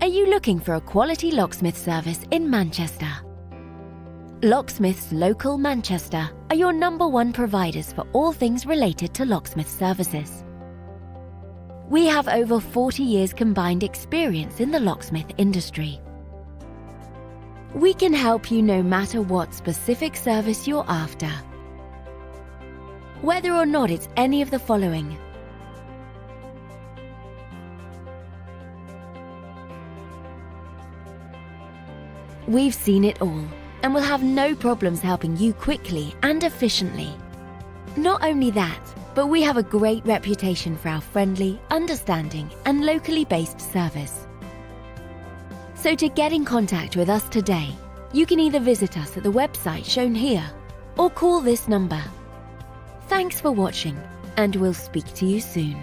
Are you looking for a quality locksmith service in Manchester? Locksmiths Local Manchester are your #1 providers for all things related to locksmith services. We have over 40 years combined experience in the locksmith industry. We can help you no matter what specific service you're after. Whether or not it's any of the following: we've seen it all and will have no problems helping you quickly and efficiently. Not only that, but we have a great reputation for our friendly, understanding, and locally based service. So to get in contact with us today, you can either visit us at the website shown here or call this number. Thanks for watching, and we'll speak to you soon.